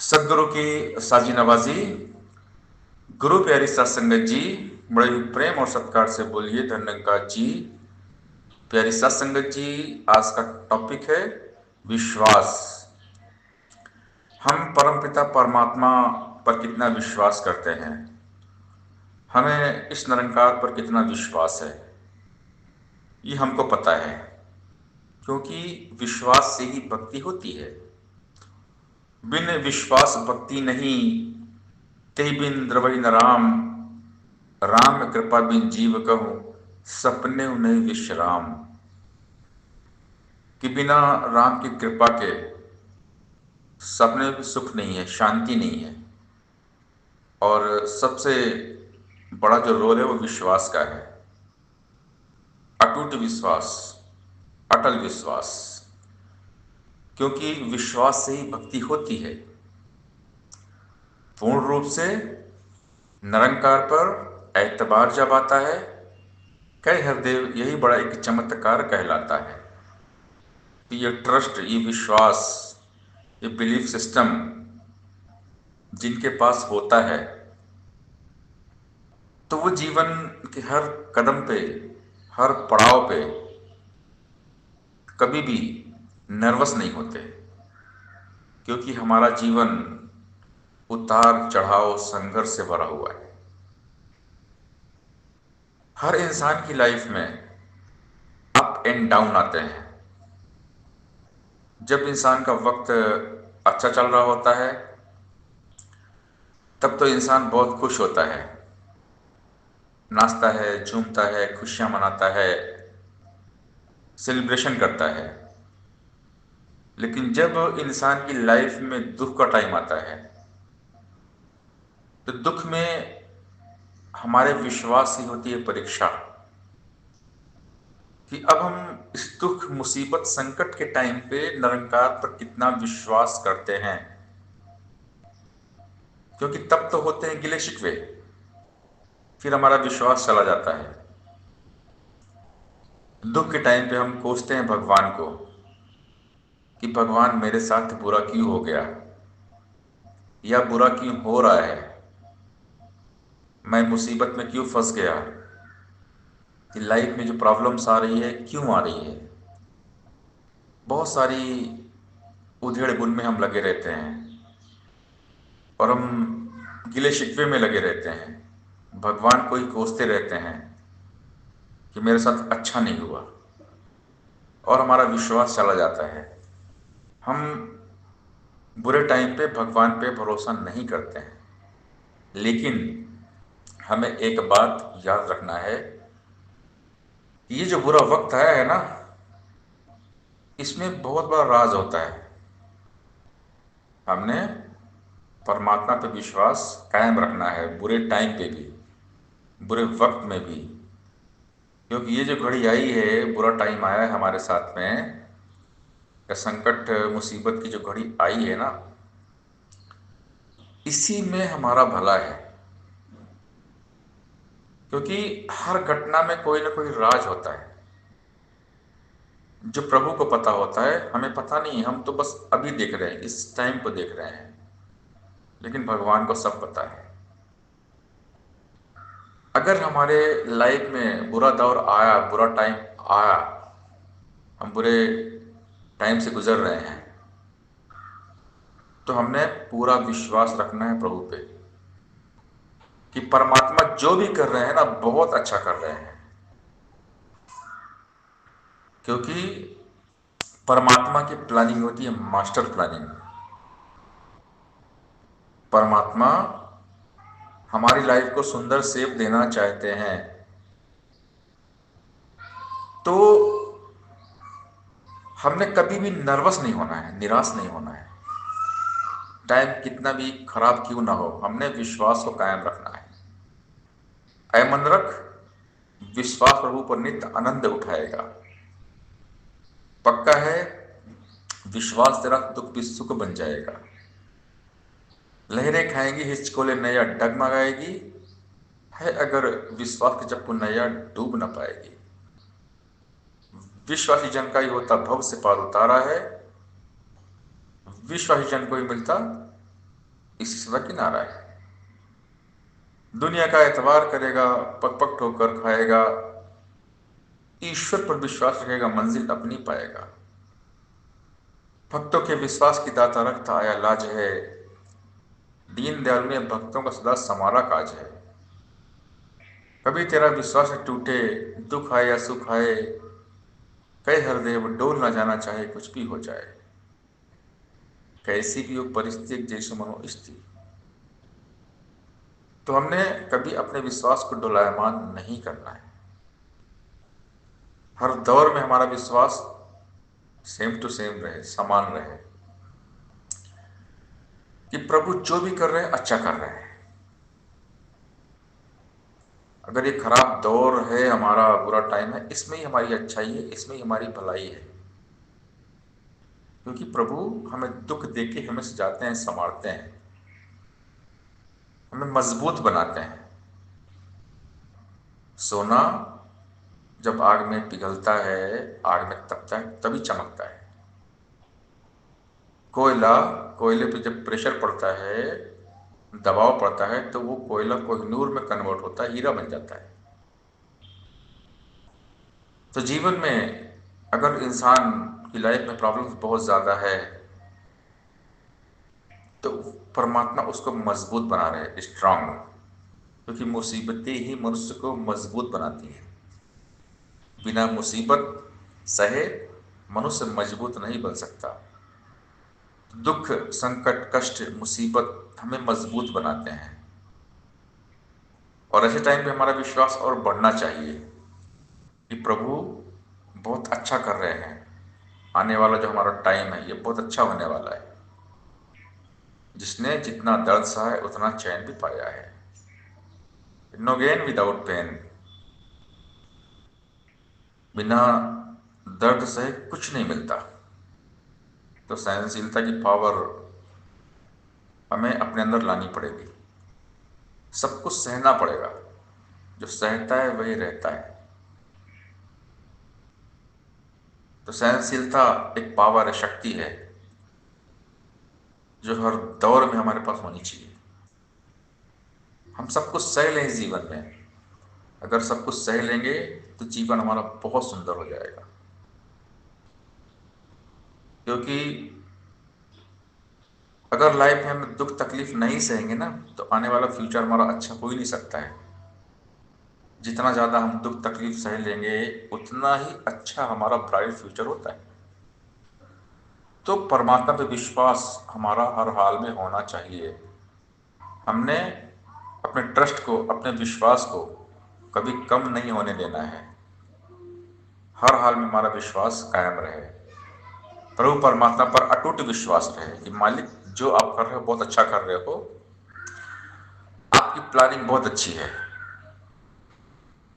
सदगुरु की साजी नवाजी। गुरु प्यारी सत्संगत जी, बड़े ही प्रेम और सत्कार से बोलिए धन्यवाद जी। प्यारी सत्संगत जी, आज का टॉपिक है विश्वास। हम परमपिता परमात्मा पर कितना विश्वास करते हैं, हमें इस निरंकार पर कितना विश्वास है, ये हमको पता है। क्योंकि विश्वास से ही भक्ति होती है। बिन विश्वास भक्ति नहीं, ते बिन द्रवई न राम। राम कृपा बिन जीव कहूँ, सपने नहीं विश्राम। कि बिना राम की कृपा के सपने में भी सुख नहीं है, शांति नहीं है। और सबसे बड़ा जो रोल है वो विश्वास का है। अटूट विश्वास, अटल विश्वास। क्योंकि विश्वास से ही भक्ति होती है। पूर्ण रूप से निरंकार पर एतबार जब आता है, कई हरदेव यही बड़ा एक चमत्कार कहलाता है कि ये ट्रस्ट, ये विश्वास, ये बिलीफ सिस्टम जिनके पास होता है, तो वो जीवन के हर कदम पे, हर पड़ाव पे कभी भी नर्वस नहीं होते। क्योंकि हमारा जीवन उतार चढ़ाव संघर्ष से भरा हुआ है। हर इंसान की लाइफ में अप एंड डाउन आते हैं। जब इंसान का वक्त अच्छा चल रहा होता है तब तो इंसान बहुत खुश होता है, नाचता है, झूमता है, खुशियां मनाता है, सेलिब्रेशन करता है। लेकिन जब इंसान की लाइफ में दुख का टाइम आता है तो दुख में हमारे विश्वास ही होती है परीक्षा, कि अब हम इस दुख मुसीबत संकट के टाइम पे निरंकार पर कितना विश्वास करते हैं। क्योंकि तब तो होते हैं गिले शिकवे, फिर हमारा विश्वास चला जाता है। दुख के टाइम पे हम कोसते हैं भगवान को कि भगवान मेरे साथ बुरा क्यों हो गया, या बुरा क्यों हो रहा है, मैं मुसीबत में क्यों फंस गया, कि लाइफ में जो प्रॉब्लम्स आ रही है क्यों आ रही है। बहुत सारी उधेड़ बुन में हम लगे रहते हैं और हम गिले शिकवे में लगे रहते हैं, भगवान को ही कोसते रहते हैं कि मेरे साथ अच्छा नहीं हुआ, और हमारा विश्वास चला जाता है। हम बुरे टाइम पे भगवान पे भरोसा नहीं करते हैं। लेकिन हमें एक बात याद रखना है कि ये जो बुरा वक्त आया है ना, इसमें बहुत बड़ा राज होता है। हमने परमात्मा पे विश्वास कायम रखना है, बुरे टाइम पे भी, बुरे वक्त में भी। क्योंकि ये जो घड़ी आई है, बुरा टाइम आया है हमारे साथ में, या संकट मुसीबत की जो घड़ी आई है ना, इसी में हमारा भला है। क्योंकि हर घटना में कोई ना कोई राज होता है जो प्रभु को पता होता है, हमें पता नहीं। हम तो बस अभी देख रहे हैं, इस टाइम को देख रहे हैं, लेकिन भगवान को सब पता है। अगर हमारे लाइफ में बुरा दौर आया, बुरा टाइम आया, हम बुरे टाइम से गुजर रहे हैं, तो हमने पूरा विश्वास रखना है प्रभु पे कि परमात्मा जो भी कर रहे हैं ना, बहुत अच्छा कर रहे हैं। क्योंकि परमात्मा की प्लानिंग होती है मास्टर प्लानिंग। परमात्मा हमारी लाइफ को सुंदर शेप देना चाहते हैं, तो हमने कभी भी नर्वस नहीं होना है, निराश नहीं होना है। टाइम कितना भी खराब क्यों ना हो, हमने विश्वास को कायम रखना है। ऐ मन रख, विश्वास प्रभु पर नित्य आनंद उठाएगा। पक्का है, विश्वास तेरा दुख भी सुख बन जाएगा। लहरें खाएंगी, हिचकोले नैया डगमगाएगी, है अगर विश्वास की चप्पू नैया डूब न पाएगी। विश्वासी जन का ही होता भव से पार उतारा है, विश्वासी जन को ही मिलता इसी से किनारा है। दुनिया का एतबार करेगा, पग पग ठोकर खाएगा, ईश्वर पर विश्वास रखेगा, मंजिल अपनी पाएगा। भक्तों के विश्वास की दाता रखता आया लाज है, दीन दयाल ने भक्तों का सदा समारा काज है। कभी तेरा विश्वास न टूटे, दुख आए या सुख आए, कहे हरदेव डोल न जाना चाहे कुछ भी हो जाए। कैसी भी हो परिस्थिति जैसे मनो स्थिति, तो हमने कभी अपने विश्वास को डोलायमान नहीं करना है। हर दौर में हमारा विश्वास सेम टू सेम रहे, समान रहे, कि प्रभु जो भी कर रहे हैं अच्छा कर रहे हैं। अगर ये खराब दौर है, हमारा बुरा टाइम है, इसमें ही हमारी अच्छाई है, इसमें ही हमारी भलाई है। क्योंकि प्रभु हमें दुख देके हमें सजाते हैं, संवारते हैं, हमें मजबूत बनाते हैं। सोना जब आग में पिघलता है, आग में तपता है, तभी चमकता है। कोयला, कोयले पे जब प्रेशर पड़ता है, दबाव पड़ता है, तो वो कोयला कोहिनूर में कन्वर्ट होता है, हीरा बन जाता है। तो जीवन में अगर इंसान की लाइफ में प्रॉब्लम्स बहुत ज़्यादा है, तो परमात्मा उसको मजबूत बना रहे, स्ट्रांग। क्योंकि मुसीबतें ही मनुष्य को मजबूत बनाती हैं। बिना मुसीबत सहे मनुष्य मजबूत नहीं बन सकता। दुख, संकट, कष्ट, मुसीबत हमें मजबूत बनाते हैं। और ऐसे टाइम पे हमारा विश्वास और बढ़ना चाहिए कि प्रभु बहुत अच्छा कर रहे हैं। आने वाला जो हमारा टाइम है, ये बहुत अच्छा होने वाला है। जिसने जितना दर्द सहा है, उतना चैन भी पाया है। No gain without pain. बिना दर्द सहे कुछ नहीं मिलता। तो सहनशीलता की पावर हमें अपने अंदर लानी पड़ेगी। सब कुछ सहना पड़ेगा। जो सहता है वही रहता है। तो सहनशीलता एक पावर है, शक्ति है, जो हर दौर में हमारे पास होनी चाहिए। हम सब कुछ सह लें इस जीवन में। अगर सब कुछ सह लेंगे तो जीवन हमारा बहुत सुंदर हो जाएगा। क्योंकि अगर लाइफ में हम दुख तकलीफ नहीं सहेंगे ना, तो आने वाला फ्यूचर हमारा अच्छा हो ही नहीं सकता है। जितना ज़्यादा हम दुख तकलीफ सह लेंगे, उतना ही अच्छा हमारा ब्राइट फ्यूचर होता है। तो परमात्मा पे विश्वास हमारा हर हाल में होना चाहिए। हमने अपने ट्रस्ट को, अपने विश्वास को कभी कम नहीं होने देना है। हर हाल में हमारा विश्वास कायम रहे। प्रभु परमात्मा पर अटूट विश्वास रहे कि मालिक जो आप कर रहे हो बहुत अच्छा कर रहे हो। आपकी प्लानिंग बहुत अच्छी है।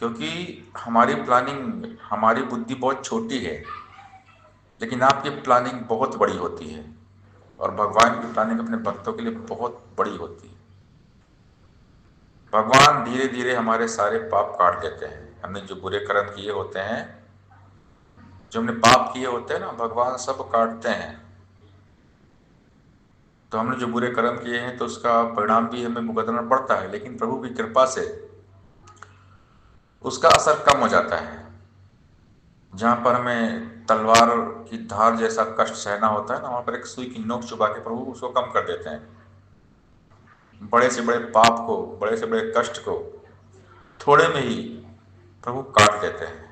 क्योंकि हमारी प्लानिंग, हमारी बुद्धि बहुत छोटी है, लेकिन आपकी प्लानिंग बहुत बड़ी होती है। और भगवान की प्लानिंग अपने भक्तों के लिए बहुत बड़ी होती है। भगवान धीरे धीरे हमारे सारे पाप काट देते हैं। हमने जो बुरे कर्म किए होते हैं, जो हमने पाप किए होते हैं ना, भगवान सब काटते हैं। तो हमने जो बुरे कर्म किए हैं, तो उसका परिणाम भी हमें भुगतना पड़ता है, लेकिन प्रभु की कृपा से उसका असर कम हो जाता है। जहाँ पर हमें तलवार की धार जैसा कष्ट सहना होता है ना, वहाँ पर एक सुई की नोक चुबा के प्रभु उसको कम कर देते हैं। बड़े से बड़े पाप को, बड़े से बड़े कष्ट को थोड़े में ही प्रभु काट देते हैं।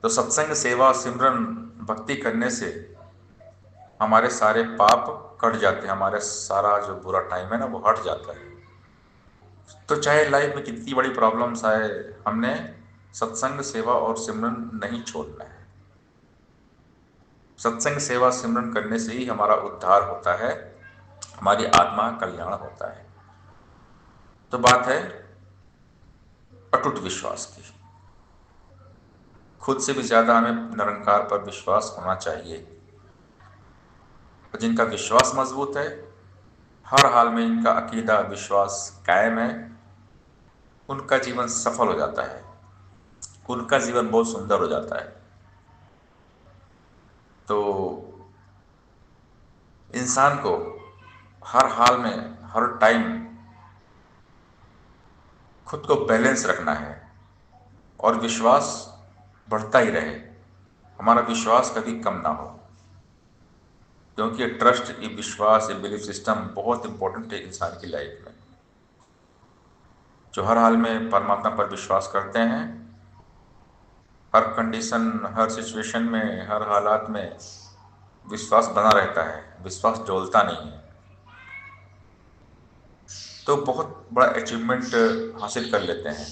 तो सत्संग, सेवा, सिमरन, भक्ति करने से हमारे सारे पाप कट जाते हैं। हमारे सारा जो बुरा टाइम है ना, वो हट जाता है। तो चाहे लाइफ में कितनी बड़ी प्रॉब्लम्स आए, हमने सत्संग, सेवा और सिमरन नहीं छोड़ना है। सत्संग, सेवा, सिमरन करने से ही हमारा उद्धार होता है, हमारी आत्मा का कल्याण होता है। तो बात है अटूट विश्वास की। खुद से भी ज्यादा हमें निरंकार पर विश्वास होना चाहिए। और जिनका विश्वास मजबूत है, हर हाल में इनका अकीदा, विश्वास कायम है, उनका जीवन सफल हो जाता है, उनका जीवन बहुत सुंदर हो जाता है। तो इंसान को हर हाल में, हर टाइम खुद को बैलेंस रखना है और विश्वास बढ़ता ही रहे। हमारा विश्वास कभी कम ना हो, क्योंकि ये ट्रस्ट, ये विश्वास, ये बिलीफ सिस्टम बहुत इंपॉर्टेंट है इंसान की लाइफ में। जो हर हाल में परमात्मा पर विश्वास करते हैं, हर कंडीशन, हर सिचुएशन में, हर हालात में विश्वास बना रहता है, विश्वास डोलता नहीं है, तो बहुत बड़ा अचीवमेंट हासिल कर लेते हैं।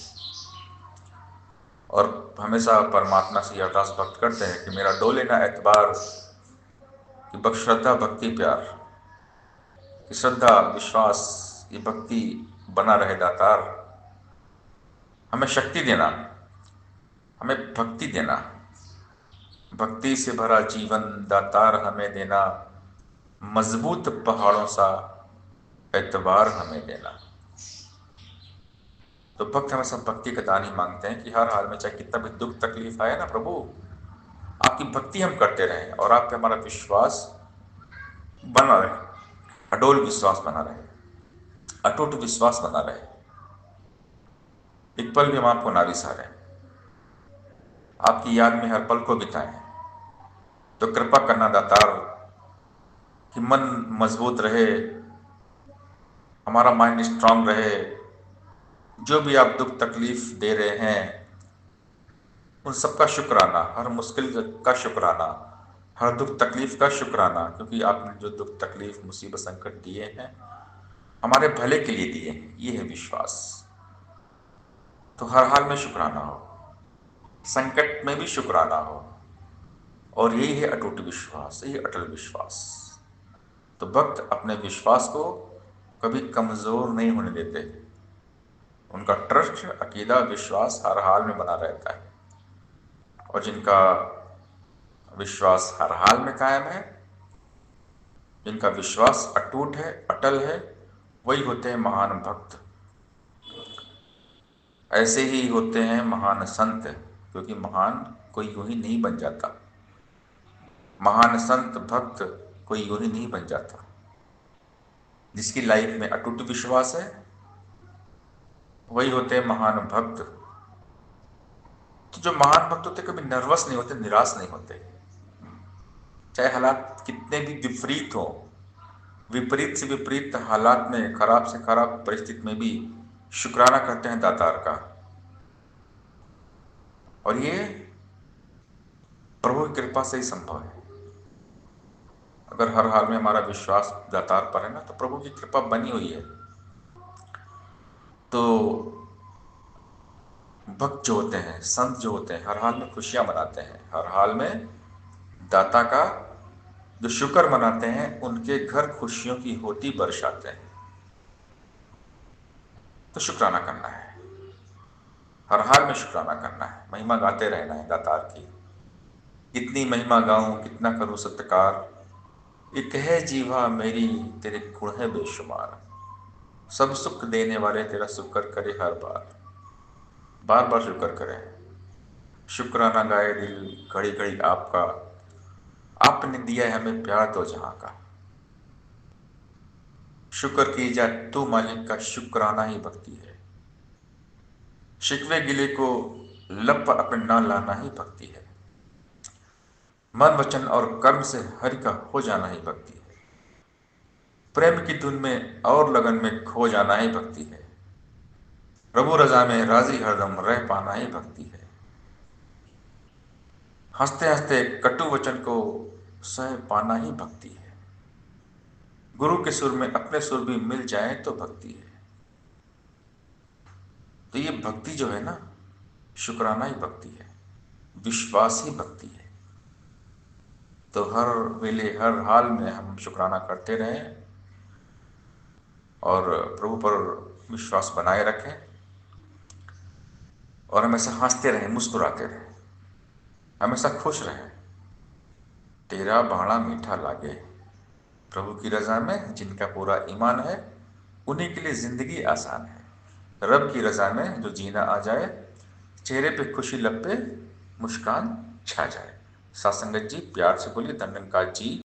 और हमेशा परमात्मा से ये अरदास भक्त करते हैं कि मेरा डोले ना एतबार, कि बख्श श्रद्धा भक्ति प्यार, कि श्रद्धा विश्वास ये भक्ति बना रहे दातार। हमें शक्ति देना, हमें भक्ति देना, भक्ति से भरा जीवन दातार हमें देना, मजबूत पहाड़ों सा एतबार हमें देना। तो भक्त हमेशा भक्ति का दान ही मांगते हैं कि हर हाल में चाहे कितना भी दुख तकलीफ आए ना प्रभु, आपकी भक्ति हम करते रहें और आप पे हमारा विश्वास बना रहे, अडोल विश्वास बना रहे, अटूट विश्वास बना रहे। एक पल भी हम आपको ना विसारें, आपकी याद में हर पल को बिताएं। तो कृपा करना दातार कि मन मजबूत रहे, हमारा माइंड स्ट्रांग रहे। जो भी आप दुख तकलीफ दे रहे हैं उन सबका शुक्राना, हर मुश्किल का शुक्राना, हर दुख तकलीफ का शुक्राना, क्योंकि आपने जो दुख तकलीफ मुसीबत संकट दिए हैं हमारे भले के लिए दिए हैं, ये है विश्वास। तो हर हाल में शुक्राना हो, संकट में भी शुक्राना हो, और यही है अटूट विश्वास, यही अटल विश्वास। तो भक्त अपने विश्वास को कभी कमजोर नहीं होने देते, उनका ट्रस्ट, अकीदा, विश्वास हर हाल में बना रहता है। और जिनका विश्वास हर हाल में कायम है, जिनका विश्वास अटूट है, अटल है, वही होते हैं महान भक्त। ऐसे ही होते हैं महान संत, क्योंकि महान कोई यूं ही नहीं बन जाता, महान संत भक्त कोई यूं ही नहीं बन जाता। जिसकी लाइफ में अटूट विश्वास है वही होते हैं महान भक्त। तो जो महान भक्त होते कभी नर्वस नहीं होते, निराश नहीं होते, चाहे हालात कितने भी विपरीत हो, विपरीत से विपरीत हालात में, खराब से खराब परिस्थिति में भी शुक्राना करते हैं दातार का। और ये प्रभु की कृपा से ही संभव है। अगर हर हाल में हमारा विश्वास दातार पर है ना, तो प्रभु की कृपा बनी हुई है। तो भक्त जो होते हैं, संत जो होते हैं, हर हाल में खुशियां मनाते हैं, हर हाल में दाता का जो शुक्र मनाते हैं, उनके घर खुशियों की होती बरसाते हैं। तो शुक्राना करना है, हर हाल में शुक्राना करना है, महिमा गाते रहना है दातार की। कितनी महिमा गाऊं, कितना करूं सत्कार, एक है जीवा मेरी तेरे गुण है बेशुमार। सब सुख देने वाले तेरा शुक्र करे हर बार, बार बार शुक्र करें। शुक्राना गाए दिल घड़ी घड़ी आपका, आपने दिया है हमें प्यार दो जहां का। शुक्र की जाए तू मालिक का, शुक्राना ही भक्ति है। शिकवे गिले को लब पर अपने ना लाना ही भक्ति है। मन वचन और कर्म से हरि का हो जाना ही भक्ति है। प्रेम की धुन में और लगन में खो जाना ही भक्ति है। प्रभु रजा में राजी हरदम रह पाना ही भक्ति है। हंसते हंसते कटु वचन को सह पाना ही भक्ति है। गुरु के सुर में अपने सुर भी मिल जाए तो भक्ति है। तो ये भक्ति जो है ना, शुक्राना ही भक्ति है, विश्वास ही भक्ति है। तो हर वेले हर हाल में हम शुक्राना करते रहें और प्रभु पर विश्वास बनाए रखें और हमेशा हंसते रहें, मुस्कुराते रहें, हमेशा खुश रहें। तेरा बाणा मीठा लागे, प्रभु की रजा में जिनका पूरा ईमान है उन्हीं के लिए जिंदगी आसान है। रब की रजा में जो जीना आ जाए, चेहरे पे खुशी, लब पे मुस्कान छा जाए। साथ संगत जी प्यार से बोलिए धन्यवाद जी।